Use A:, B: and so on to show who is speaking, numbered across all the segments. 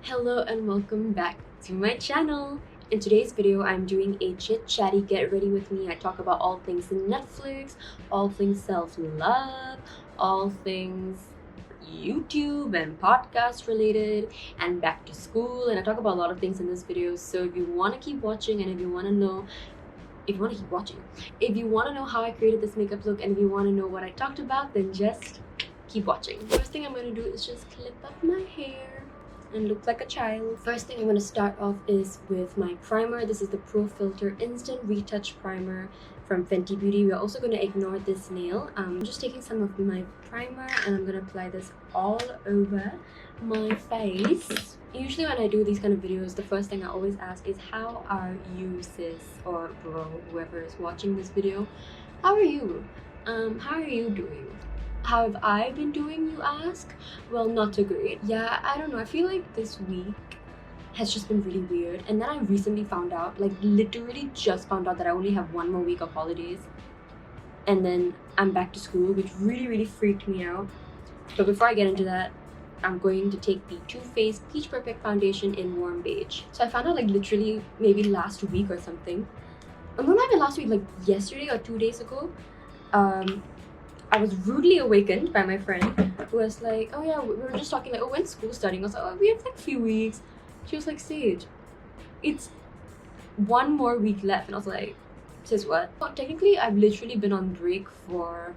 A: Hello and welcome back to my channel. In today's video, I'm doing a chit-chatty get ready with me. I talk about all things Netflix, all things self-love, all things YouTube and podcast related, and back to school. And I talk about a lot of things in this video. So if you want to keep watching and if you want to know how I created this makeup look and if you want to know what I talked about, then just keep watching. First thing I'm going to do is just clip up my hair and look like a child. First thing I'm going to start off is with my primer. This is the Pro Filter Instant Retouch Primer from Fenty Beauty. We're also going to ignore this nail. I'm just taking some of my primer and I'm going to apply this all over my face. Usually when I do these kind of videos, the first thing I always ask is, how are you, sis or bro, whoever is watching this video? How are you? How are you doing? How have I been doing, you ask? Well, not so great. Yeah, I don't know. I feel like this week has just been really weird. And then I recently found out, like literally just found out, that I only have one more week of holidays. And then I'm back to school, which really freaked me out. But before I get into that, I'm going to take the Too Faced Peach Perfect Foundation in Warm Beige. So I found out like literally maybe last week or something. No, not even last week, like yesterday or 2 days ago. I was rudely awakened by my friend who was like, oh yeah, we were just talking like, oh, when's school starting? I was like, oh, we have like a few weeks. She was like, Sage, it's one more week left. And I was like, sis, what? Well, technically, I've literally been on break for,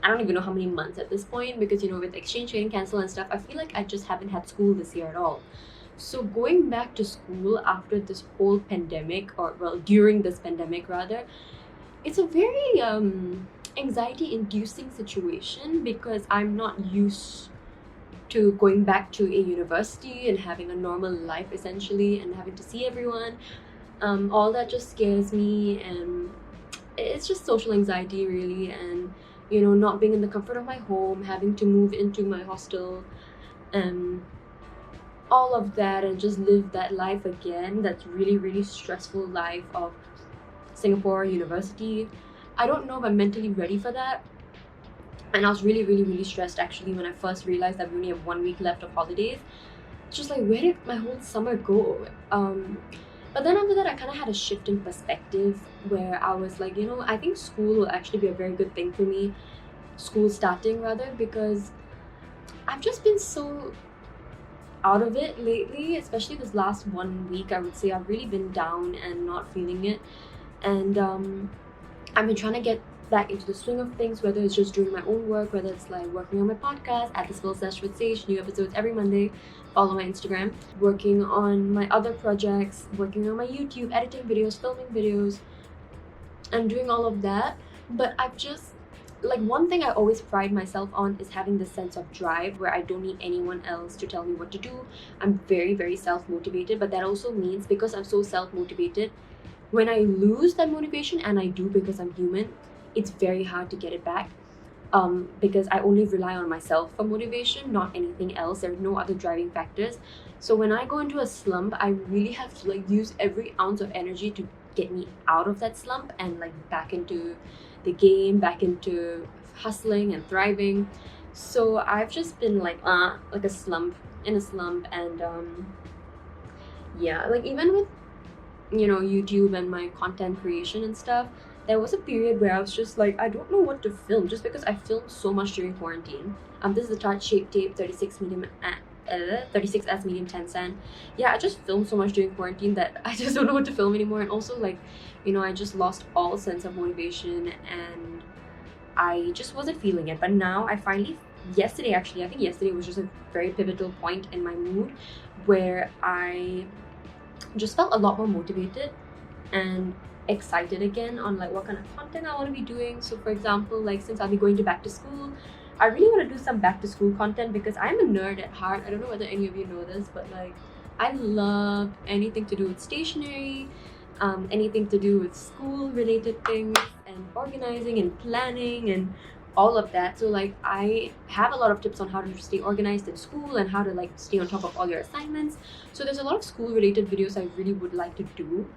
A: I don't even know how many months at this point, because, you know, with exchange training cancel and stuff, I feel like I just haven't had school this year at all. So going back to school after this whole pandemic, or well, during this pandemic rather, it's a very anxiety-inducing situation, because I'm not used to going back to a university and having a normal life essentially and having to see everyone. All that just scares me, and it's just social anxiety really, and you know, not being in the comfort of my home, having to move into my hostel, and all of that, and just live that life again, that's really stressful life of Singapore university. I don't know if I'm mentally ready for that. And I was really stressed actually when I first realized that we only have 1 week left of holidays. It's just like, where did my whole summer go? But then after that, I kind of had a shift in perspective where I was like, you know, I think school will actually be a very good thing for me. School starting rather, because I've just been so out of it lately, especially this last 1 week. I would say I've really been down and not feeling it. And I've been trying to get back into the swing of things, whether it's just doing my own work, whether it's like working on my podcast at the Sesh with Sesh, new episodes every Monday, follow my Instagram, working on my other projects, working on my YouTube, editing videos, filming videos, and doing all of that. But I've just, like, one thing I always pride myself on is having this sense of drive where I don't need anyone else to tell me what to do. I'm very self-motivated, but that also means, because I'm so self-motivated, when I lose that motivation, and I do because I'm human, it's very hard to get it back, because I only rely on myself for motivation, not anything else. There are no other driving factors. So when I go into a slump, I really have to like use every ounce of energy to get me out of that slump and like back into the game, back into hustling and thriving. So I've just been like a slump, and yeah, like even with, you know, YouTube and my content creation and stuff, there was a period where I was just like, I don't know what to film, just because I filmed so much during quarantine. This is the Tarte Shape Tape 36 medium 36S medium 10 cent. Yeah, I just filmed so much during quarantine that I just don't know what to film anymore. And also, like, you know, I just lost all sense of motivation and I just wasn't feeling it. But now I finally, yesterday actually, I think yesterday was just a very pivotal point in my mood where I just felt a lot more motivated and excited again on like what kind of content I want to be doing. So for example, like since I'll be going to back to school, I really want to do some back to school content, because I'm a nerd at heart. I don't know whether any of you know this, but like I love anything to do with stationery, anything to do with school related things and organizing and planning and all of that. So like I have a lot of tips on how to stay organized in school and how to like stay on top of all your assignments. So there's a lot of school related videos I really would like to do.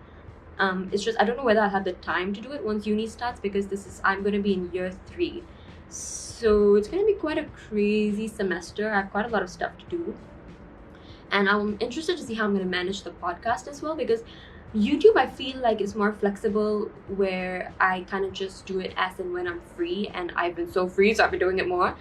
A: It's just I don't know whether I'll have the time to do it once uni starts, because I'm going to be in year 3. So it's going to be quite a crazy semester. I have quite a lot of stuff to do. And I'm interested to see how I'm going to manage the podcast as well, because YouTube, I feel like, is more flexible, where I kind of just do it as and when I'm free, and I've been so free, so I've been doing it more.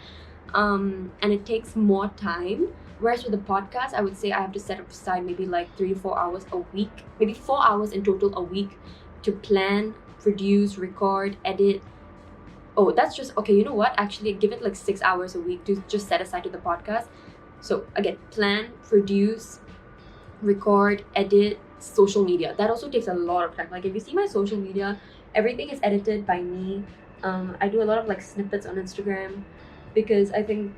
A: And it takes more time. Whereas with the podcast, I would say I have to set aside maybe like 3 to 4 hours a week, maybe 4 hours in total a week, to plan, produce, record, edit. Oh, that's just okay. You know what? Actually, give it like 6 hours a week to just set aside to the podcast. So again, plan, produce, record, edit, social media. That also takes a lot of time. Like if you see my social media, everything is edited by me. I do a lot of like snippets on Instagram, because I think,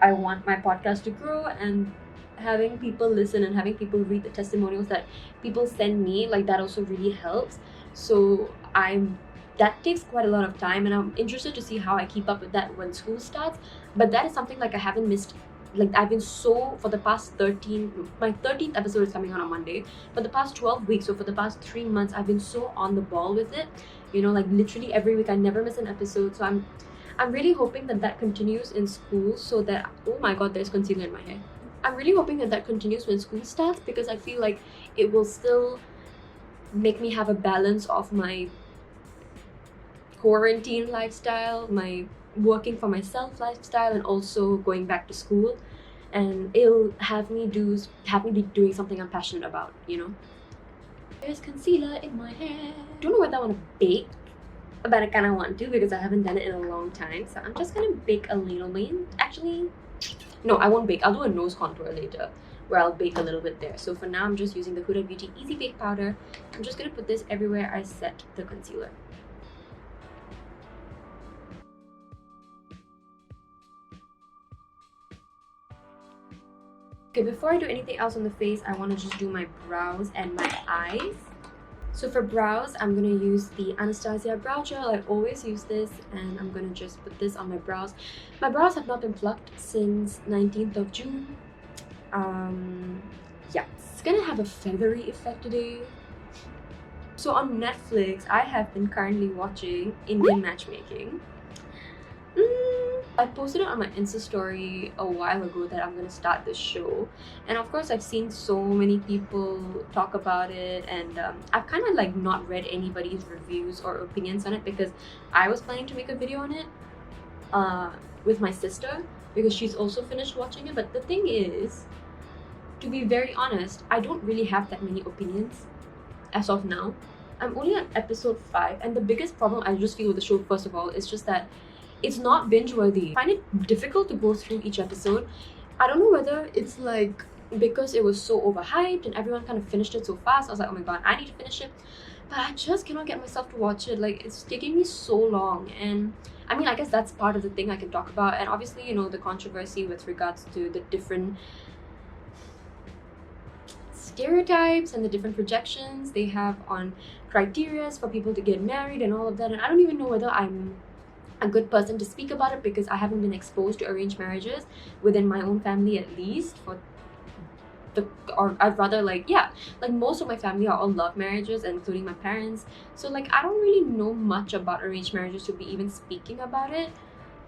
A: I want my podcast to grow, and having people listen and having people read the testimonials that people send me, like that also really helps. So that takes quite a lot of time, and I'm interested to see how I keep up with that when school starts. But that is something like I haven't missed. Like I've been so, for the past 13, my 13th episode is coming out on Monday. For the past 12 weeks, so for the past 3 months, I've been so on the ball with it. Like literally every week I never miss an episode. So I'm really hoping that continues in school, so that, oh my god, there's concealer in my hair. I'm really hoping that continues when school starts, because I feel like it will still make me have a balance of my quarantine lifestyle, my working for myself lifestyle, and also going back to school. And it'll have me be doing something I'm passionate about. There's concealer in my hair. Don't know whether I want to bake, but I kind of want to, because I haven't done it in a long time. So I'm just gonna bake a little bit. Actually, no, I won't bake. I'll do a nose contour later, where I'll bake a little bit there. So for now, I'm just using the Huda Beauty Easy Bake Powder. I'm just gonna put this everywhere I set the concealer. Okay, before I do anything else on the face, I want to just do my brows and my eyes. So for brows, I'm going to use the Anastasia Brow Gel. I always use this, and I'm going to just put this on my brows. My brows have not been plucked since 19th of June. Yeah, it's going to have a feathery effect today. So on Netflix, I have been currently watching Indian Matchmaking. I posted it on my Insta story a while ago that I'm gonna start this show, and of course I've seen so many people talk about it, and I've kind of like not read anybody's reviews or opinions on it, because I was planning to make a video on it with my sister, because she's also finished watching it. But the thing is, to be very honest, I don't really have that many opinions as of now. I'm only on episode 5, and the biggest problem I just feel with the show, first of all, is just that it's not binge worthy. I find it difficult to go through each episode. I don't know whether it's like because it was so overhyped and everyone kind of finished it so fast. I was like, oh my god, I need to finish it, but I just cannot get myself to watch it. Like, it's taking me so long. And I mean, I guess that's part of the thing I can talk about. And obviously, the controversy with regards to the different stereotypes and the different projections they have on criteria for people to get married and all of that. And I don't even know whether I'm a good person to speak about it, because I haven't been exposed to arranged marriages within my own family, at least. Or I'd rather like most of my family are all love marriages, including my parents. So like I don't really know much about arranged marriages to be even speaking about it.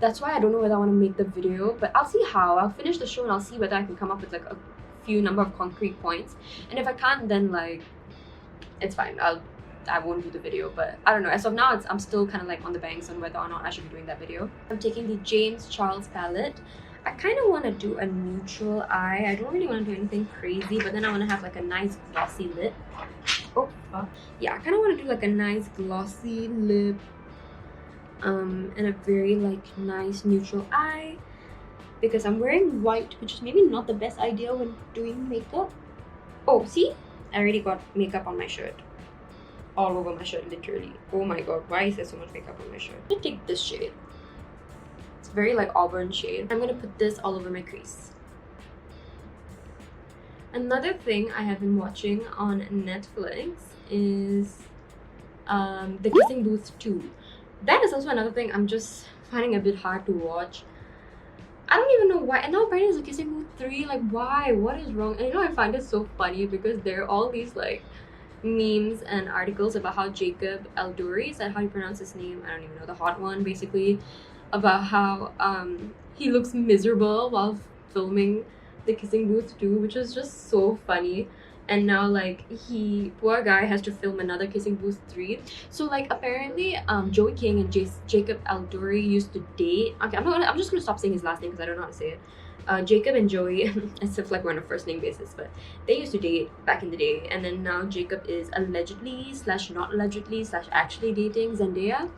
A: That's why I don't know whether I want to make the video, but I'll see how. I'll finish the show and I'll see whether I can come up with like a few number of concrete points. And if I can't, then like it's fine. I won't do the video. But I don't know, as of now I'm still kind of like on the banks on whether or not I should be doing that video. I'm taking the James Charles palette. I kind of want to do a neutral eye. I don't really want to do anything crazy, but then I want to have like a nice glossy lip. Yeah, I kind of want to do like a nice glossy lip and a very like nice neutral eye, because I'm wearing white, which is maybe not the best idea when doing makeup. Oh, see, I already got makeup on my shirt, all over my shirt, literally. Oh my god, why is there so much makeup on my shirt? I'm gonna take this shade. It's very like auburn shade. I'm gonna put this all over my crease. Another thing I have been watching on Netflix is The Kissing Booth 2. That is also another thing I'm just finding a bit hard to watch. I don't even know why. And now apparently there's a Kissing Booth 3. Like, why? What is wrong? And I find it so funny because there are all these like memes and articles about how Jacob Elduri, is that how you pronounce his name? I don't even know, the hot one, basically, about how he looks miserable while filming the kissing booth too, which was just so funny. And now like poor guy has to film another Kissing Booth 3. So like apparently Joey King and Jacob Alduri used to date. Okay, I'm just gonna stop saying his last name because I don't know how to say it. Jacob and Joey, as if like we're on a first name basis, but they used to date back in the day, and then now Jacob is allegedly slash not allegedly slash actually dating Zendaya.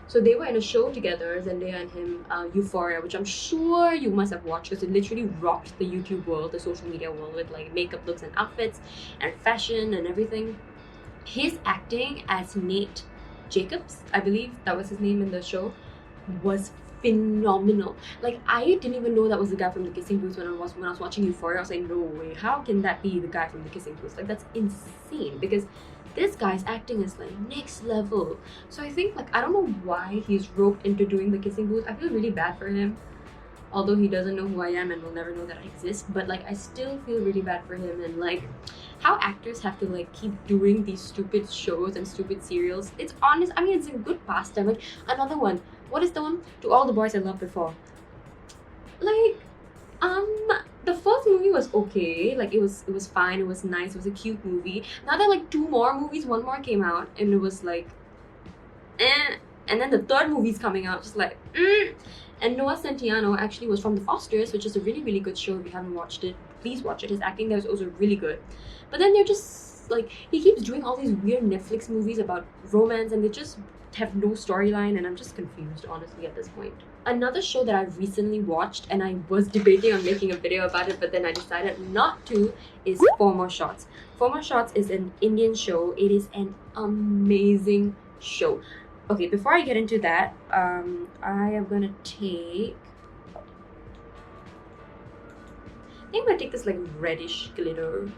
A: So they were in a show together, Zendaya and him, Euphoria, which I'm sure you must have watched because it literally rocked the YouTube world, the social media world, with like makeup looks and outfits and fashion and everything. His acting as Nate Jacobs, I believe that was his name in the show, was phenomenal. Like I didn't even know that was the guy from the Kissing Booth when I was watching Euphoria. I was like, no way, how can that be the guy from the Kissing Booth? Like that's insane, because this guy's acting is like next level. So I think like I don't know why he's roped into doing the Kissing Booth. I feel really bad for him, although he doesn't know who I am and will never know that I exist. But like I still feel really bad for him, and like how actors have to like keep doing these stupid shows and stupid serials. It's honest, I mean it's a good pastime. Like another one, what is the one? To All the Boys I Loved Before. Like the first movie was okay, like it was fine, it was nice, it was a cute movie. Now there are like two more movies, one more came out and it was like and then the third movie's coming out just like And Noah Centineo actually was from The Fosters, which is a really really good show. If you haven't watched it, please watch it. His acting there is also really good. But then they're just like, he keeps doing all these weird Netflix movies about romance and they just have no storyline, and I'm just confused honestly at this point. Another show that I recently watched and I was debating on making a video about it, but then I decided not to, is Four More Shots. Four More Shots is an Indian show. It is an amazing show. Okay, before I get into that, I am gonna take, I think I'm gonna take this like reddish glitter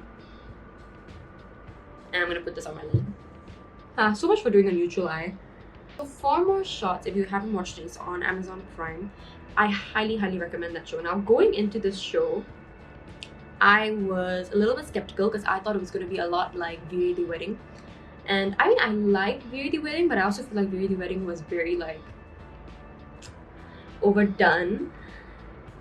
A: and I'm gonna put this on my lid. So much for doing a neutral eye. So Four More Shots, if you haven't watched it, it's on Amazon Prime. I highly recommend that show. Now going into this show, I was a little bit skeptical because I thought it was going to be a lot like Veer the Wedding. And I mean, I liked Veer the Wedding, but I also feel like Veer the Wedding was very like overdone.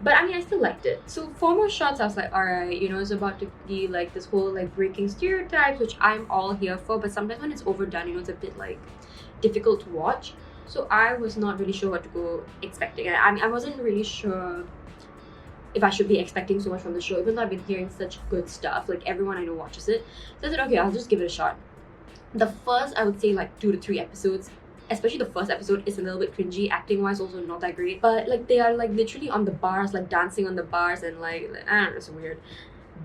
A: But I mean, I still liked it. So Four More Shots, I was like, alright, you know, it's about to be like this whole like breaking stereotypes, which I'm all here for. But sometimes when it's overdone, you know, it's a bit like difficult to watch. So I was not really sure what to go expecting. And I mean, I wasn't really sure if I should be expecting so much from the show, even though I've been hearing such good stuff. Like everyone I know watches it. So I said, okay, I'll just give it a shot. The first, I would say like 2 to 3 episodes, especially the first episode, is a little bit cringy. Acting wise also not that great, but like they are like literally on the bars, like dancing on the bars, and like I don't know, it's weird.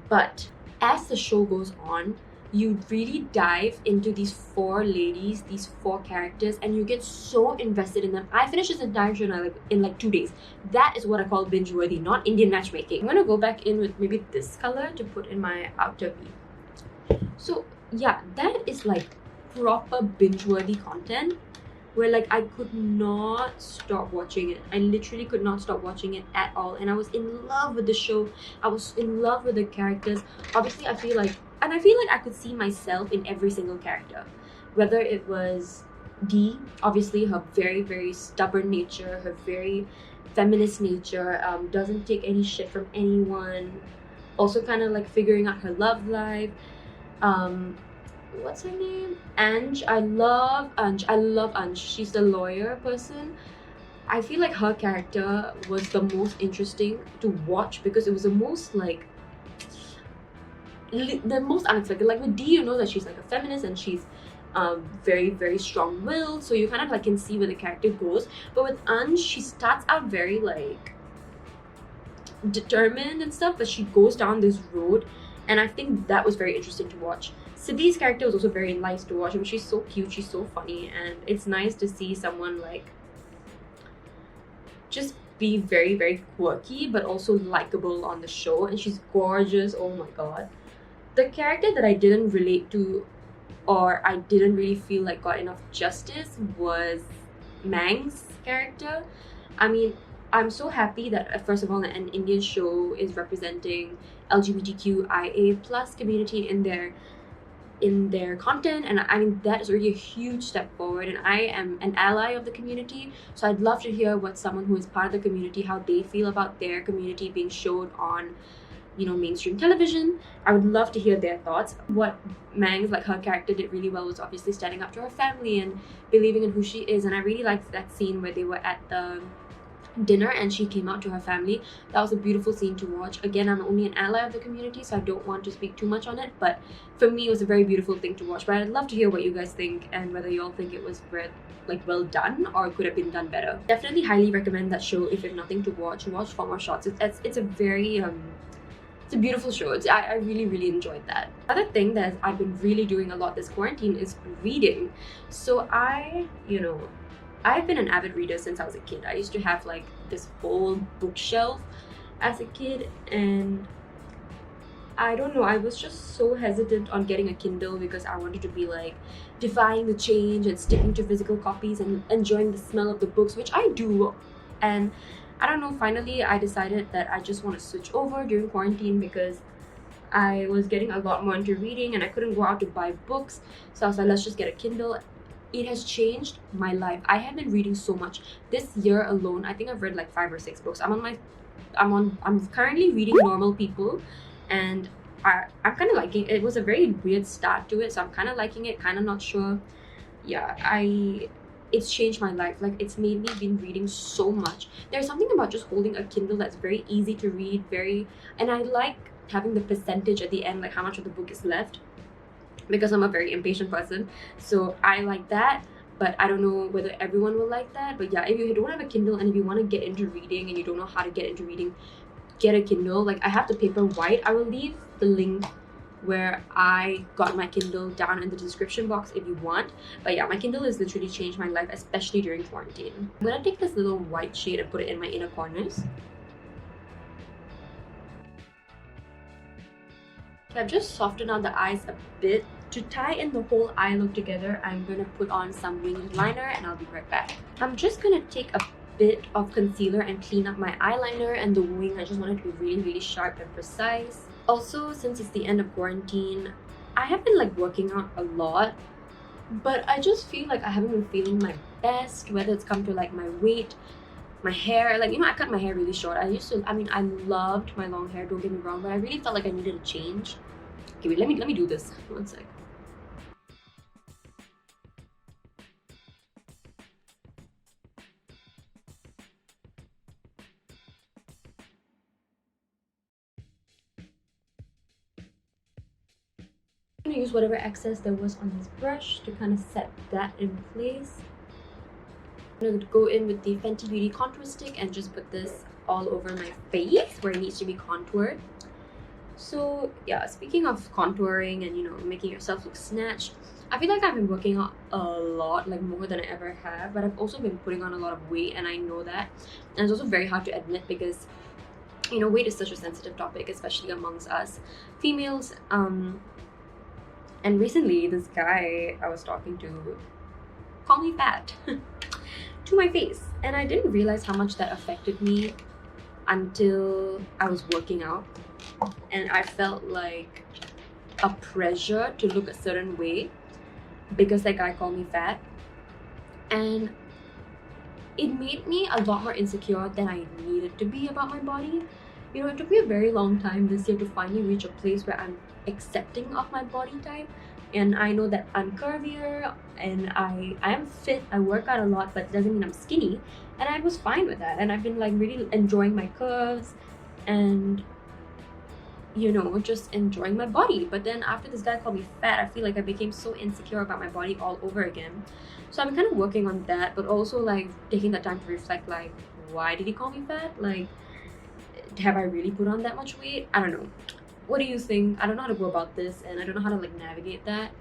A: But as the show goes on, you really dive into these 4 ladies, these 4 characters, and you get so invested in them. I finished this entire show in like 2 days. That is what I call binge worthy, not Indian matchmaking. I'm gonna go back in with maybe this color to put in my outer V. So yeah, that is like proper binge worthy content where like I could not stop watching it. I literally could not stop watching it at all, and I was in love with the show. I was in love with the characters. Obviously I feel like I could see myself in every single character, whether it was Dee, obviously her very stubborn nature, her very feminist nature, doesn't take any shit from anyone, also kind of like figuring out her love life. What's her name? Ange. I love Ange. She's the lawyer person. I feel like her character was the most interesting to watch because it was the most like the most unexpected. Like with Dee, you know that she's like a feminist and she's very strong-willed, so you kind of like can see where the character goes. But with Ange, she starts out very like determined and stuff, but she goes down this road, and I think that was very interesting to watch. Siddhi's character was also very nice to watch. I mean, she's so cute, she's so funny, and it's nice to see someone like just be very quirky but also likable on the show. And she's gorgeous. Oh my god. The character that I didn't relate to or I didn't really feel like got enough justice was Mang's character. I mean, I'm so happy that first of all an Indian show is representing LGBTQIA plus community in their content, and I mean that is really a huge step forward, and I am an ally of the community, so I'd love to hear what someone who is part of the community, how they feel about their community being showed on mainstream television. I would love to hear their thoughts. What Mang's, like, her character did really well was obviously standing up to her family and believing in who she is. And I really liked that scene where they were at the dinner and she came out to her family. That was a beautiful scene to watch. Again, I'm only an ally of the community, so I don't want to speak too much on it, but for me it was a very beautiful thing to watch. But I'd love to hear what you guys think and whether you all think it was well done or could have been done better. Definitely highly recommend that show. If you have nothing to watch Four More Shots. It's a very it's a beautiful show. I really enjoyed that. Another thing that I've been really doing a lot this quarantine is reading. So I've been an avid reader since I was a kid. I used to have like this whole bookshelf as a kid, and I don't know, I was just so hesitant on getting a Kindle because I wanted to be like defying the change and sticking to physical copies and enjoying the smell of the books, which I do. And I don't know, finally I decided that I just want to switch over during quarantine because I was getting a lot more into reading and I couldn't go out to buy books. So I was like, let's just get a Kindle. It has changed my life. I have been reading so much. This year alone, I think I've read like 5 or 6 books. I'm currently reading Normal People, and I'm kind of liking it. It was a very weird start to it, so I'm kind of liking it, kind of not sure. Yeah, it's changed my life. Like, it's made me been reading so much. There's something about just holding a Kindle that's very easy to read, and I like having the percentage at the end, like how much of the book is left, because I'm a very impatient person. So I like that, but I don't know whether everyone will like that. But yeah, if you don't have a Kindle and if you want to get into reading and you don't know how to get into reading, get a Kindle. Like, I have the paper white. I will leave the link where I got my Kindle down in the description box if you want. But yeah, my Kindle has literally changed my life, especially during quarantine. I'm gonna take this little white shade and put it in my inner corners. I've just softened out the eyes a bit. To tie in the whole eye look together, I'm going to put on some winged liner and I'll be right back. I'm just going to take a bit of concealer and clean up my eyeliner and the wing. I just want it to be really sharp and precise. Also, since it's the end of quarantine, I have been like working out a lot, but I just feel like I haven't been feeling my best, whether it's come to like my weight, my hair. Like, I cut my hair really short. I loved my long hair, don't get me wrong, but I really felt like I needed a change. Okay, wait, let me do this. One sec. I'm gonna use whatever excess there was on this brush to kind of set that in place. I'm gonna go in with the Fenty Beauty contour stick and just put this all over my face where it needs to be contoured. So yeah, speaking of contouring and making yourself look snatched, I feel like I've been working out a lot, like more than I ever have, but I've also been putting on a lot of weight, and I know that. And it's also very hard to admit because weight is such a sensitive topic, especially amongst us females. And recently this guy I was talking to called me fat to my face, and I didn't realize how much that affected me until I was working out, and I felt like a pressure to look a certain way because that guy called me fat, and it made me a lot more insecure than I needed to be about my body. It took me a very long time this year to finally reach a place where I'm accepting of my body type, and I know that I'm curvier and I am fit. I work out a lot, but it doesn't mean I'm skinny, and I was fine with that. And I've been like really enjoying my curves and just enjoying my body. But then after this guy called me fat, I feel like I became so insecure about my body all over again. So I'm kind of working on that, but also like taking that time to reflect, like, why did he call me fat? Like, have I really put on that much weight? I don't know. What do you think? I don't know how to go about this, and I don't know how to like navigate that.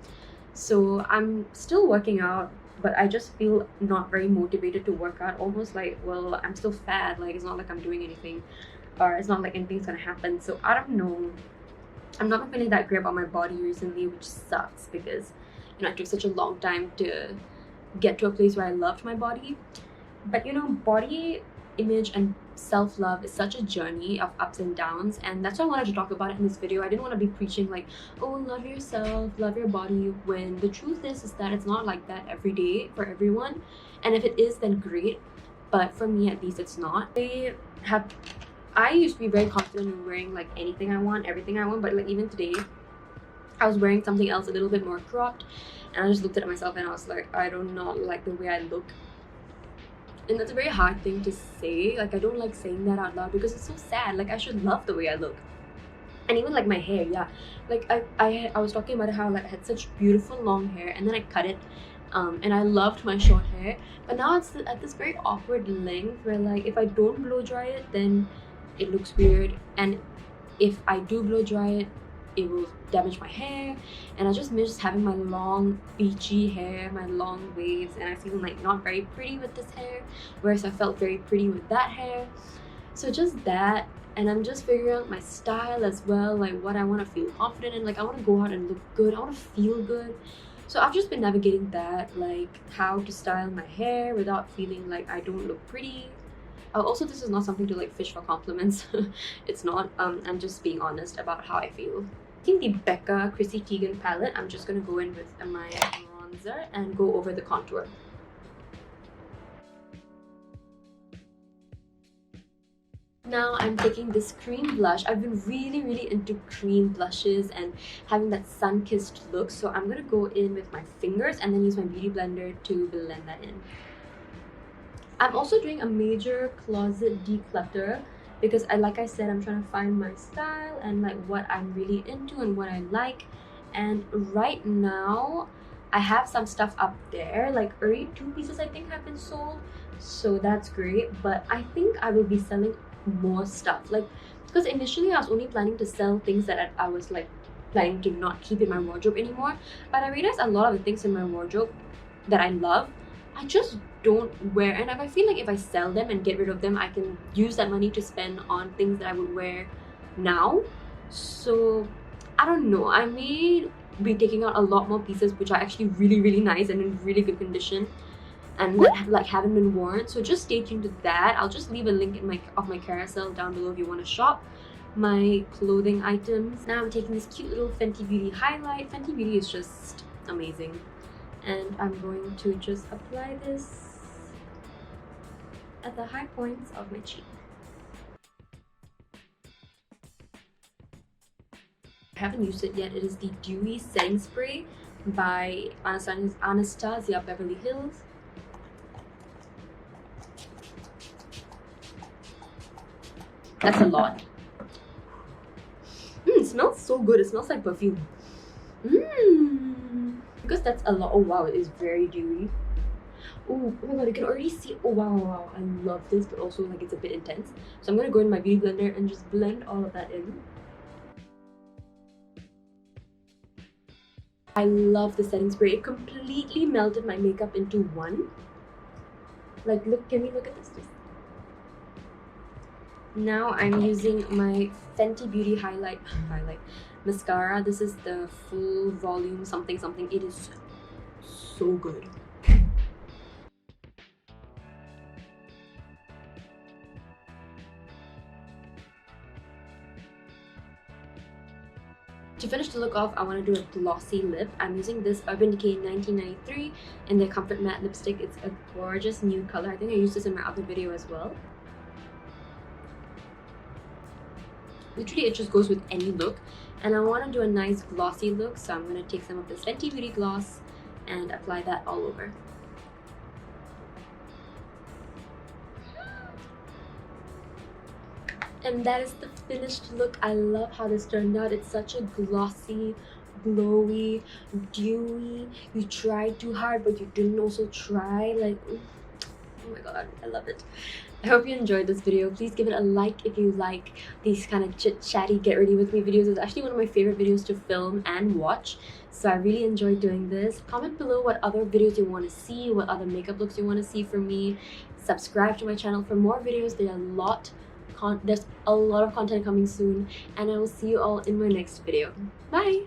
A: So I'm still working out, but I just feel not very motivated to work out. Almost like, well, I'm still fat. Like, it's not like I'm doing anything, or it's not like anything's gonna happen. So I don't know. I'm not feeling that great about my body recently, which sucks because it took such a long time to get to a place where I loved my body. But body image and self-love is such a journey of ups and downs, and that's why I wanted to talk about it in this video. I didn't want to be preaching like, oh, love yourself, love your body, when the truth is that it's not like that every day for everyone. And if it is, then great, but for me at least it's not. I have I used to be very confident in wearing like anything I want, everything I want, but like even today I was wearing something else a little bit more cropped, and I just looked at myself and I was like, I do not like the way I look. And that's a very hard thing to say. Like, I don't like saying that out loud because it's so sad. Like, I should love the way I look. And even like my hair, yeah. Like I was talking about how like I had such beautiful long hair, and then I cut it, and I loved my short hair. But now it's at this very awkward length where like if I don't blow dry it, then it looks weird, and if I do blow dry it, it will damage my hair. And I just miss having my long beachy hair, my long waves, and I feel like not very pretty with this hair, whereas I felt very pretty with that hair. So just that. And I'm just figuring out my style as well, like what I want to feel confident in. Like, I want to go out and look good, I want to feel good. So I've just been navigating that, like how to style my hair without feeling like I don't look pretty. Also, this is not something to like fish for compliments. It's not. I'm just being honest about how I feel. I think the Becca Chrissy Teigen palette, I'm just gonna go in with my bronzer and go over the contour. Now I'm taking this cream blush. I've been really into cream blushes and having that sun-kissed look, so I'm gonna go in with my fingers and then use my beauty blender to blend that in. I'm also doing a major closet declutter because like I said, I'm trying to find my style and like what I'm really into and what I like. And right now I have some stuff up there, like already 2 pieces I think have been sold, so that's great. But I think I will be selling more stuff, like because initially I was only planning to sell things that I was like planning to not keep in my wardrobe anymore, but I realized a lot of the things in my wardrobe that I love, I just don't wear. And if I feel like if I sell them and get rid of them, I can use that money to spend on things that I would wear now. So I don't know, I may be taking out a lot more pieces which are actually really nice and in really good condition and that like haven't been worn. So just stay tuned to that. I'll just leave a link in my carousel down below if you want to shop my clothing items. Now I'm taking this cute little Fenty Beauty highlight. Fenty Beauty is just amazing, and I'm going to just apply this at the high points of my cheek. I haven't used it yet. It is the Dewy Setting Spray by Anastasia Beverly Hills. That's a lot. It smells so good. It smells like perfume. Because that's a lot. Oh wow, it is very dewy. Oh my god, you can already see. Oh wow, I love this, but also like it's a bit intense. So I'm gonna go in my beauty blender and just blend all of that in. I love the setting spray. It completely melted my makeup into one. Like, look, can we look at this? Now I'm using my Fenty Beauty highlight mascara. This is the full volume something. It is so good. To finish the look off, I want to do a glossy lip. I'm using this Urban Decay 1993 in their Comfort Matte lipstick. It's a gorgeous nude color. I think I used this in my other video as well. Literally, it just goes with any look. And I want to do a nice glossy look, so I'm going to take some of this Fenty Beauty gloss and apply that all over. And that is the finished look. I love how this turned out. It's such a glossy, glowy, dewy. You tried too hard, but you didn't also try. Like, oh my god, I love it. I hope you enjoyed this video. Please give it a like if you like these kind of chit-chatty get ready with me videos. It's actually one of my favorite videos to film and watch, so I really enjoyed doing this. Comment below what other videos you want to see, what other makeup looks you want to see from me. Subscribe to my channel for more videos. There's a lot of content coming soon, and I will see you all in my next video. Bye!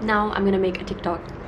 A: Now I'm gonna make a TikTok.